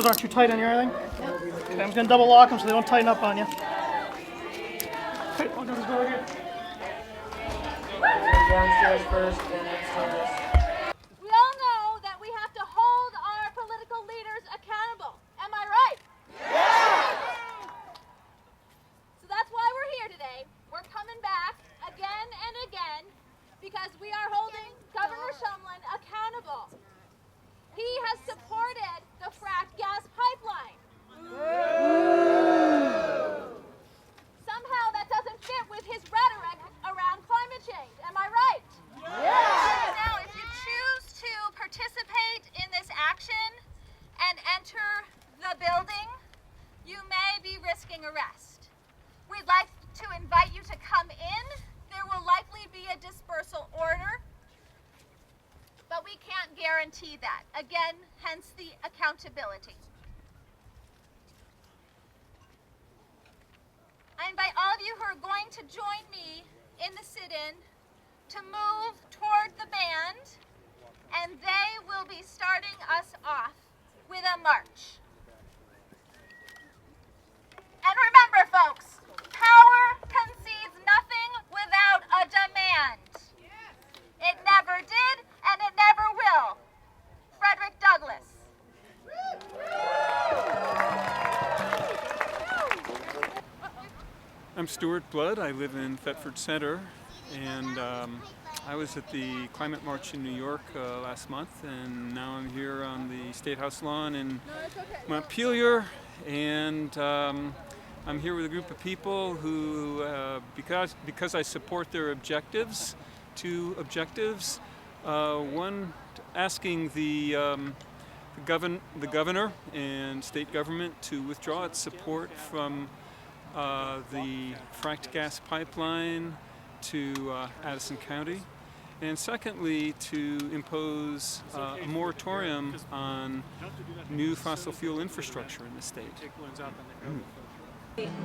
those aren't too tight on your anything? Okay, I'm just going to double lock them so they don't tighten up on you. Okay, I'll go this door here. Downstairs first, then upstairs. We all know that we have to hold our political leaders accountable. Am I right? Yeah! So that's why we're here today. We're coming back again and again because we are holding Governor Shumlin accountable. He has supported the fracked gas pipeline. Somehow that doesn't fit with his rhetoric around climate change. Am I right? Yes! Now, if you choose to participate in this action and enter the building, you may be risking arrest. We'd like to invite you to come in. There will likely be a dispersal order, but we can't guarantee that. Again, hence the accountability. I invite all of you who are going to join me in the sit-in to move toward the band, and they will be starting us off with a march. And remember, folks, power concedes nothing without a demand. It never did, and it never will. Frederick Douglass. I'm Stuart Blood. I live in Thetford Center, and I was at the Climate March in New York last month, and now I'm here on the Statehouse lawn in Montpelier, and I'm here with a group of people who, because I support their objectives, two objectives. One, asking the governor and state government to withdraw its support from the fracked gas pipeline to Addison County, and secondly, to impose a moratorium on new fossil fuel infrastructure in the state.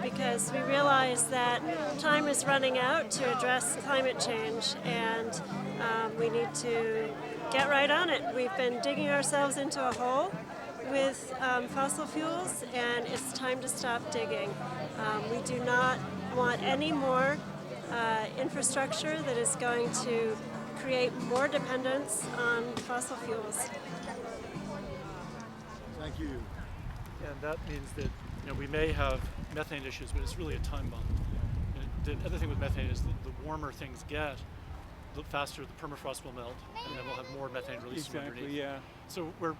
Because we realize that time is running out to address climate change, and we need to get right on it. We've been digging ourselves into a hole with fossil fuels, and it's time to stop digging. We do not want any more infrastructure that is going to create more dependence on fossil fuels. Thank you. And that means that we may have methane issues, but it's really a time bomb. And the other thing with methane is that the warmer things get, the faster the permafrost will melt, and then we'll have more methane released from underneath. Yeah. So we're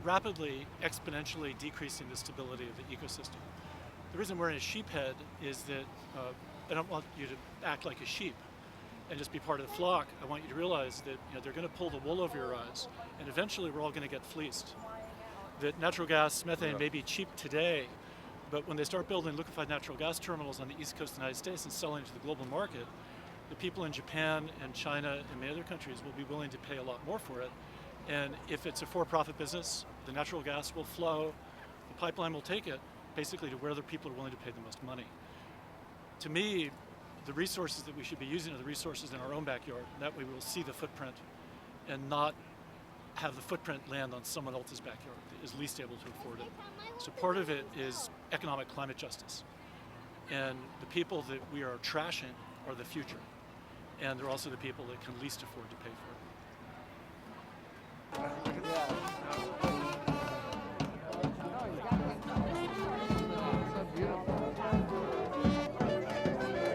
rapidly, exponentially decreasing the stability of the ecosystem. The reason we're in a sheep head is that I don't want you to act like a sheep and just be part of the flock. I want you to realize that they're going to pull the wool over your eyes, and eventually we're all going to get fleeced. That natural gas, methane may be cheap today, but when they start building liquefied natural gas terminals on the east coast of the United States and selling to the global market, the people in Japan and China and many other countries will be willing to pay a lot more for it. And if it's a for-profit business, the natural gas will flow, the pipeline will take it basically to where the people are willing to pay the most money. To me, the resources that we should be using are the resources in our own backyard. That way we'll see the footprint and not have the footprint land on someone else's backyard that is least able to afford it. So part of it is economic climate justice. And the people that we are trashing are the future. And they're also the people that can least afford to pay for it.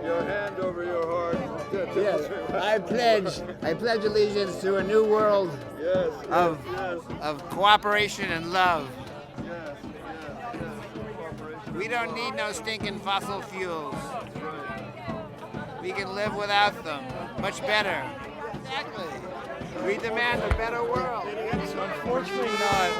Your hand over your heart. Yes, I pledge allegiance to a new world of cooperation and love. Yes. We don't need no stinking fossil fuels. We can live without them. Much better. Exactly. We demand a better world. Unfortunately not.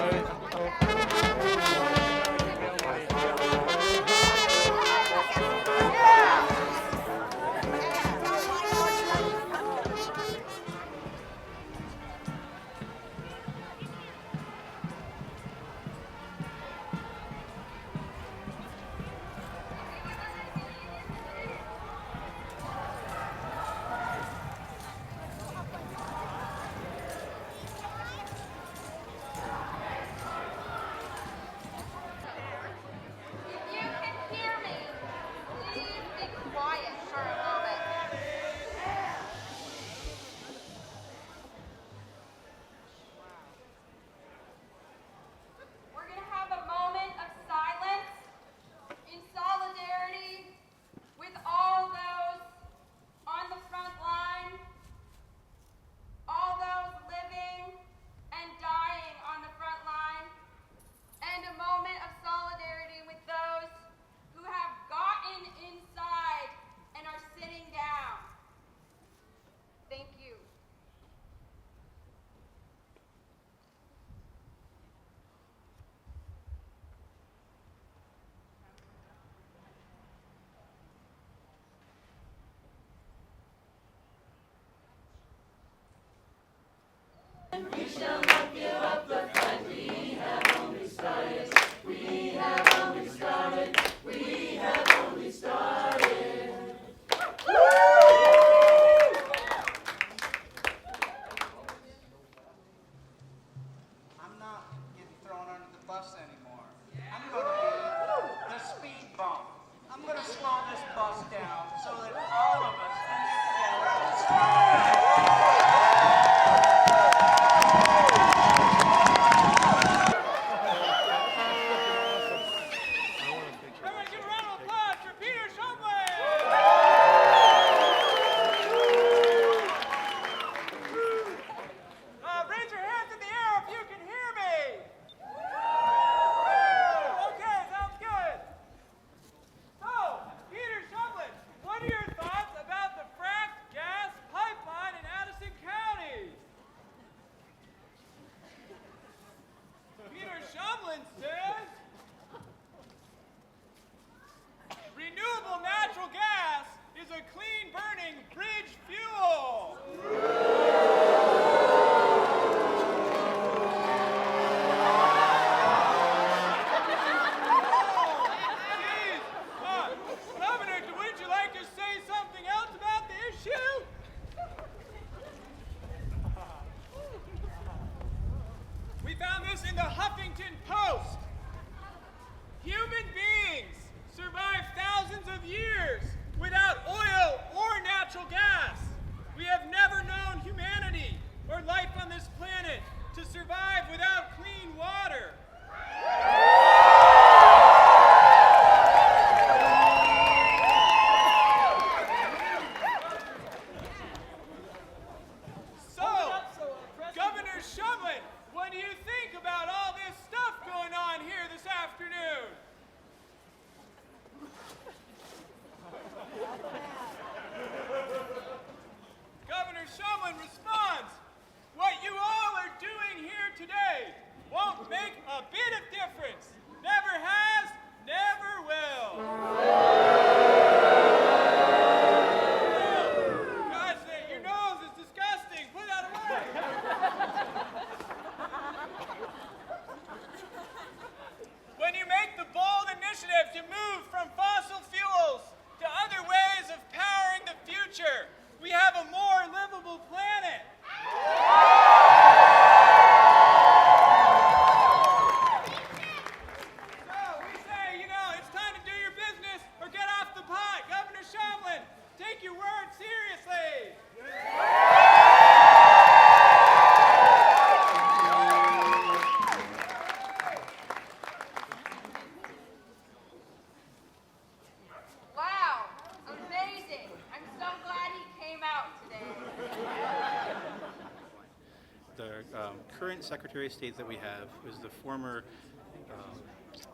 current Secretary of State that we have was the former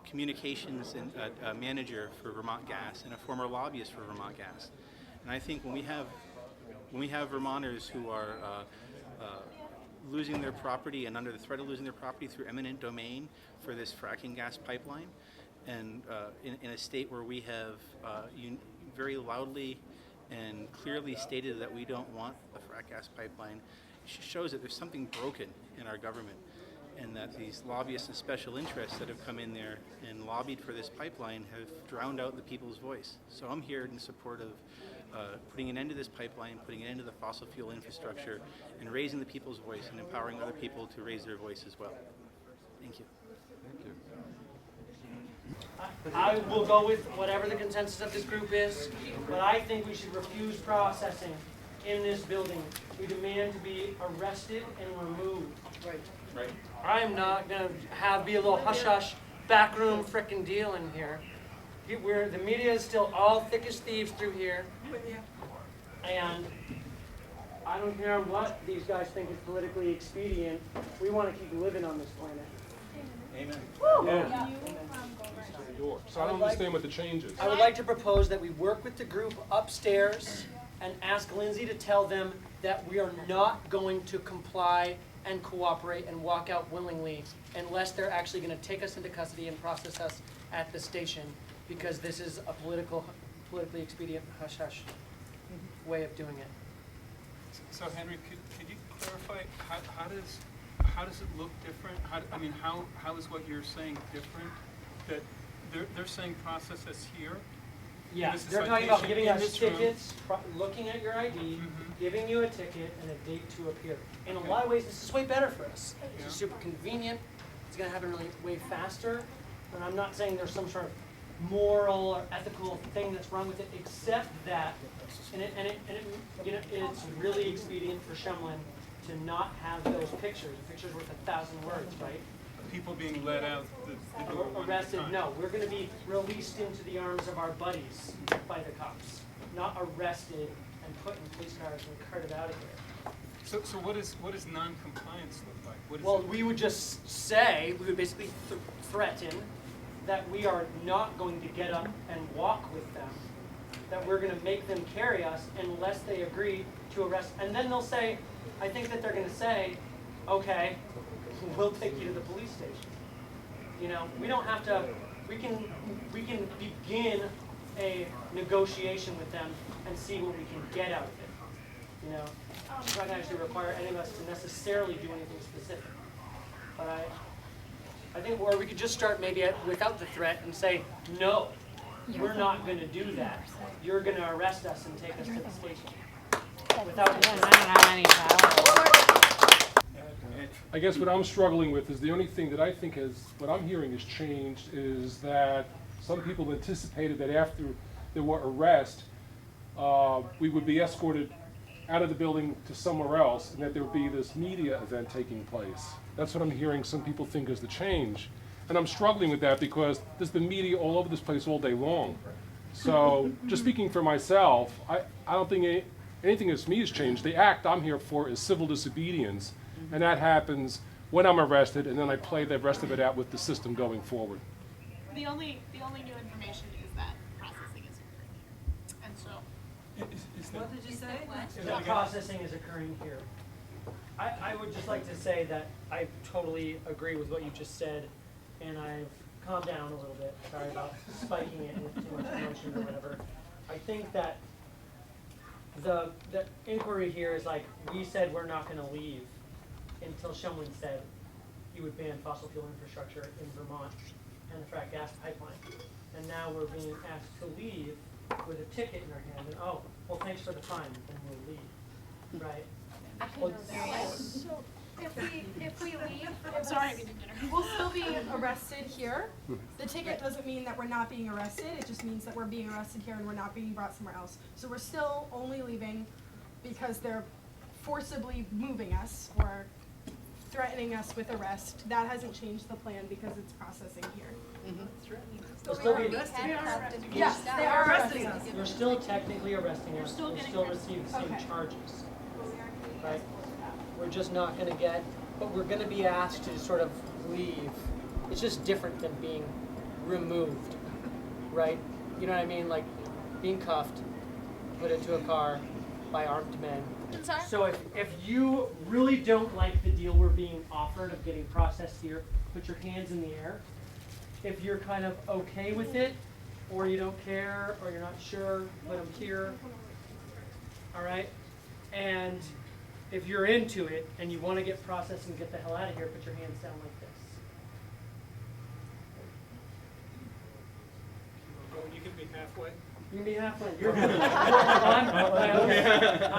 communications and manager for Vermont Gas and a former lobbyist for Vermont Gas. And I think when we have Vermonters who are losing their property and under the threat of losing their property through eminent domain for this fracking gas pipeline, and in a state where we have very loudly and clearly stated that we don't want the frack gas pipeline, it shows that there's something broken in our government, and that these lobbyists and special interests that have come in there and lobbied for this pipeline have drowned out the people's voice. So I'm here in support of putting an end to this pipeline, putting an end to the fossil fuel infrastructure, and raising the people's voice and empowering other people to raise their voice as well. Thank you. Thank you. I will go with whatever the consensus of this group is, but I think we should refuse processing in this building. We demand to be arrested and removed. Right. I am not going to be a little hush-hush backroom frickin' deal in here. The media is still all thick as thieves through here. And I don't care what these guys think is politically expedient. We want to keep living on this planet. Amen. Yeah. So I don't understand what the change is. I would like to propose that we work with the group upstairs and ask Lindsay to tell them that we are not going to comply and cooperate and walk out willingly unless they're actually going to take us into custody and process us at the station, because this is a politically expedient hush-hush way of doing it. So Henry, could you clarify how does it look different? How is what you're saying different? That they're saying process us here? Yeah, they're talking about giving us tickets, looking at your ID, giving you a ticket, and a date to appear. In a lot of ways, this is way better for us. It's super convenient. It's going to happen really way faster. And I'm not saying there's some sort of moral or ethical thing that's wrong with it, except that, it's really expedient for Shumlin to not have those pictures. A picture's worth 1,000 words, right? People being let out the door arrested. No, we're going to be released into the arms of our buddies by the cops, not arrested and put in police cars and carted out of here. So what does non-compliance look like? Well, we would just say, we would basically threaten that we are not going to get up and walk with them, that we're going to make them carry us unless they agree to arrest. And then they'll say, I think that they're going to say, okay, we'll take you to the police station. You know, we don't have to, we can begin a negotiation with them and see what we can get out of it. You know, it's not going to actually require any of us to necessarily do anything specific. But I think, or we could just start maybe without the threat and say, no, we're not going to do that. You're going to arrest us and take us to the station. Without any power. I guess what I'm struggling with is the only thing that I think what I'm hearing has changed is that some people anticipated that after there were arrests, we would be escorted out of the building to somewhere else, and that there would be this media event taking place. That's what I'm hearing some people think is the change. And I'm struggling with that because there's been media all over this place all day long. So just speaking for myself, I don't think anything that's me has changed. The act I'm here for is civil disobedience, and that happens when I'm arrested, and then I play the rest of it out with the system going forward. The only new information is that processing is occurring, and so. What did you say? That processing is occurring here. I would just like to say that I totally agree with what you just said, and I've calmed down a little bit. Sorry about spiking it with too much emotion or whatever. I think that the inquiry here is like, we said we're not going to leave until Shumlin said he would ban fossil fuel infrastructure in Vermont and the frack gas pipeline. And now we're being asked to leave with a ticket in our hand, and oh, well, thanks for the fine, then we'll leave, right? Well, So if we leave, we'll still be arrested here. The ticket doesn't mean that we're not being arrested. It just means that we're being arrested here and we're not being brought somewhere else. So we're still only leaving because they're forcibly moving us or threatening us with arrest. That hasn't changed the plan because it's processing here. We'll still be arrested. Yes, they are arresting us. You're still technically arresting us. We'll still receive the same charges. Right? We're just not going to get but we're going to be asked to sort of leave. It's just different than being removed, right? You know what I mean? Like being cuffed, put into a car by armed men. So if you really don't like the deal we're being offered of getting processed here, put your hands in the air. If you're kind of okay with it, or you don't care, or you're not sure, put them here. All right? And if you're into it and you want to get processed and get the hell out of here, put your hands down like this. You can be halfway. You can be halfway. You're good. All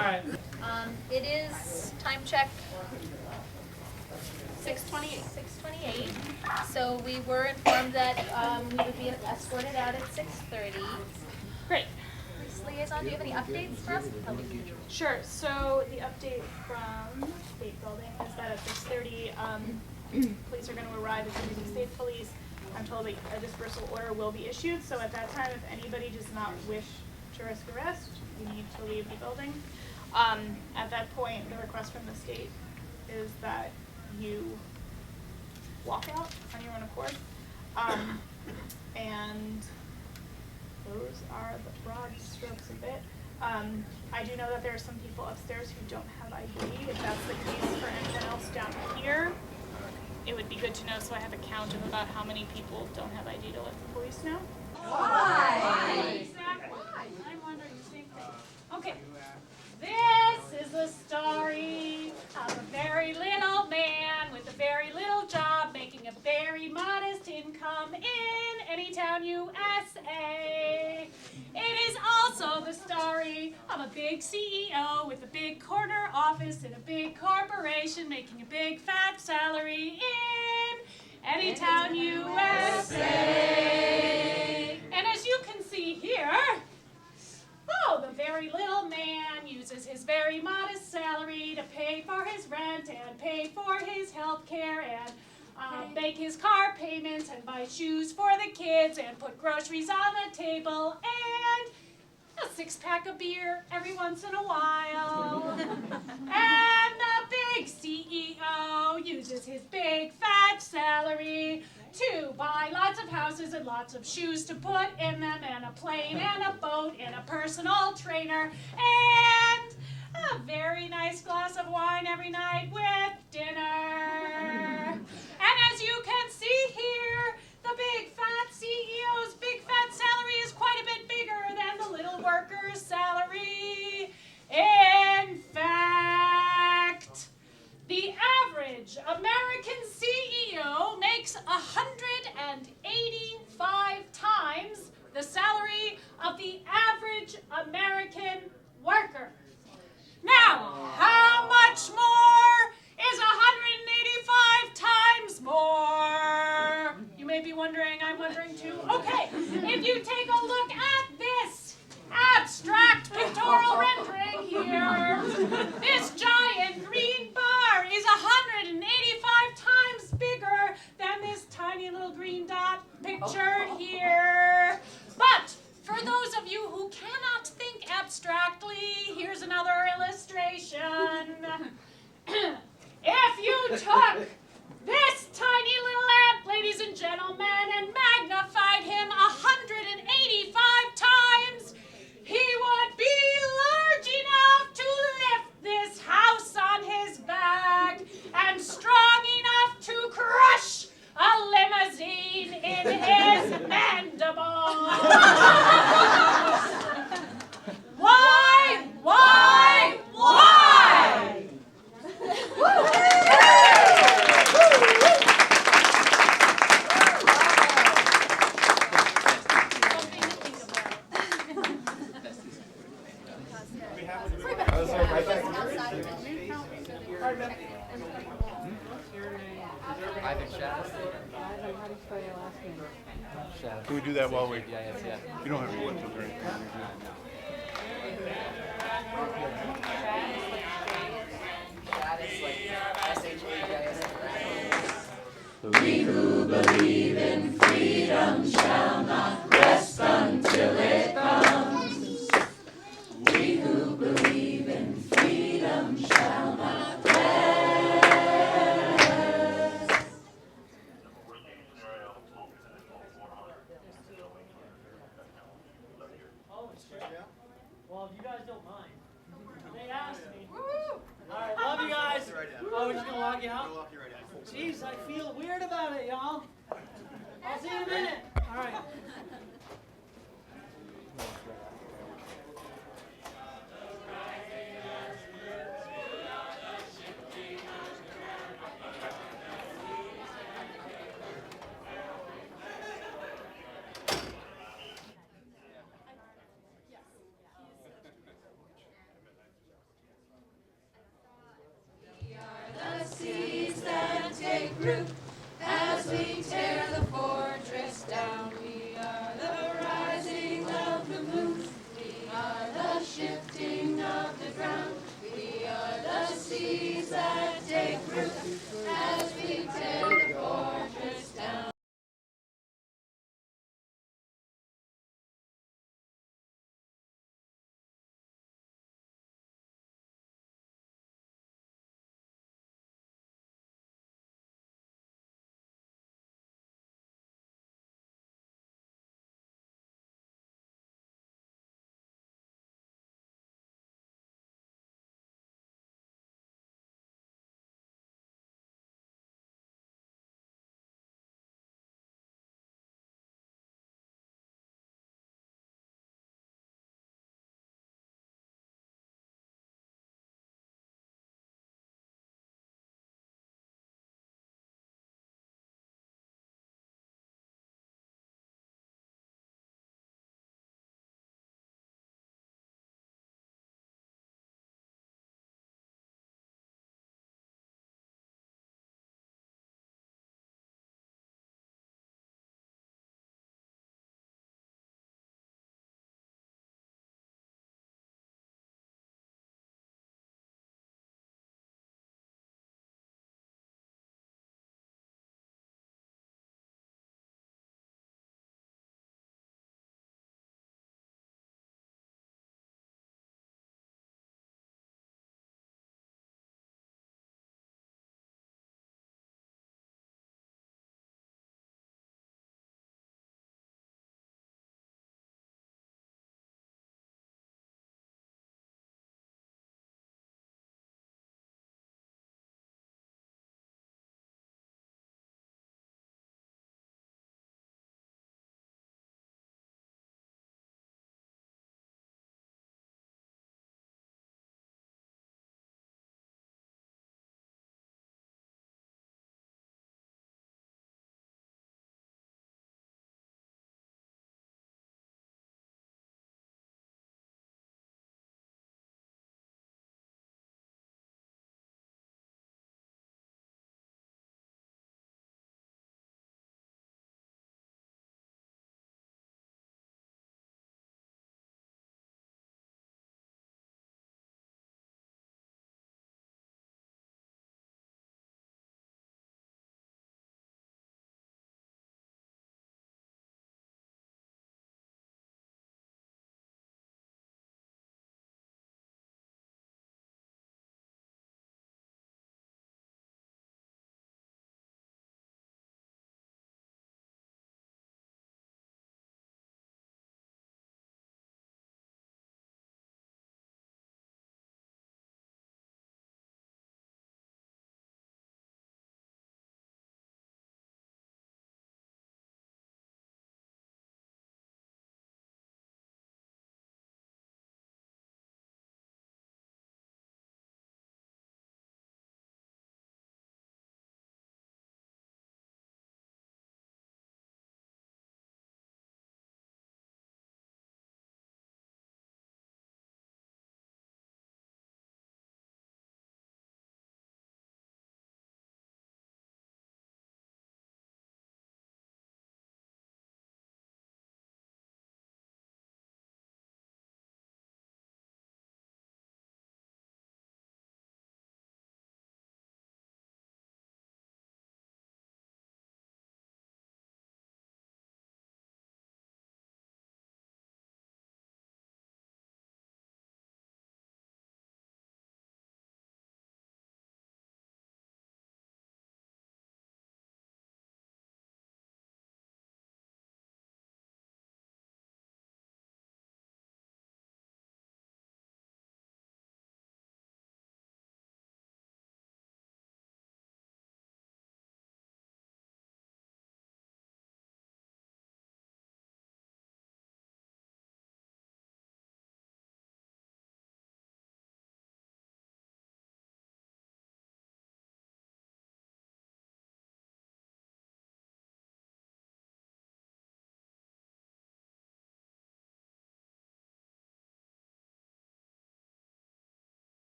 right. It is time check 6:28. 6:28. So we were informed that we would be escorted out at 6:30. Great. Police liaison, do you have any updates for us? Sure. So the update from State Building is that at 6:30, police are going to arrive at the VT State Police. I'm told a dispersal order will be issued. So at that time, if anybody does not wish to risk arrest, you need to leave the building. At that point, the request from the state is that you walk out on your own accord. And those are the broad strokes of it. I do know that there are some people upstairs who don't have ID. If that's the case for anyone else down here, it would be good to know so I have a count of about how many people don't have ID to let the police know. Why? Exactly. I'm wondering the same thing. Okay. This is the story of a very little man with a very little job making a very modest income in Anytown, USA. It is also the story of a big CEO with a big corner office in a big corporation making a big fat salary in Anytown, USA. And as you can see here, the very little man uses his very modest salary to pay for his rent and pay for his health care and make his car payments and buy shoes for the kids and put groceries on the table and a 6-pack of beer every once in a while. And the big CEO uses his big fat salary to buy lots of houses and lots of shoes to put in them and a plane and a boat and a personal trainer and a very nice glass of wine every night with dinner. And as you can see here, the big fat CEO's big fat salary is quite a bit bigger than the little worker's salary. In fact, the average American CEO makes 185 times the salary of the average American worker. Now, how much more is 185 times more? You may be wondering, I'm wondering too. Okay, if you take a look at this abstract pictorial rendering here, this giant green bar is 185 times bigger than this tiny little green dot pictured here. But for those of you who cannot think abstractly, here's another illustration. If you took this tiny little ant, ladies and gentlemen, and magnified him 185 times, he would be large enough to lift this house on his back and strong enough to crush a limousine in his mandibles. Why? Why? Why? Can we do that while we? You don't have to watch it or anything. We who believe in freedom shall not rest until it comes. We who believe in freedom shall not rest guys don't mind. They asked me. All right, love you guys. Oh, we're just gonna walk you out? Jeez, I feel weird about it, y'all. I'll see you in a minute. All right. The seeds that take root as we tear the fortress down. We are the rising of the moon. We are the shifting of the ground. We are the seeds that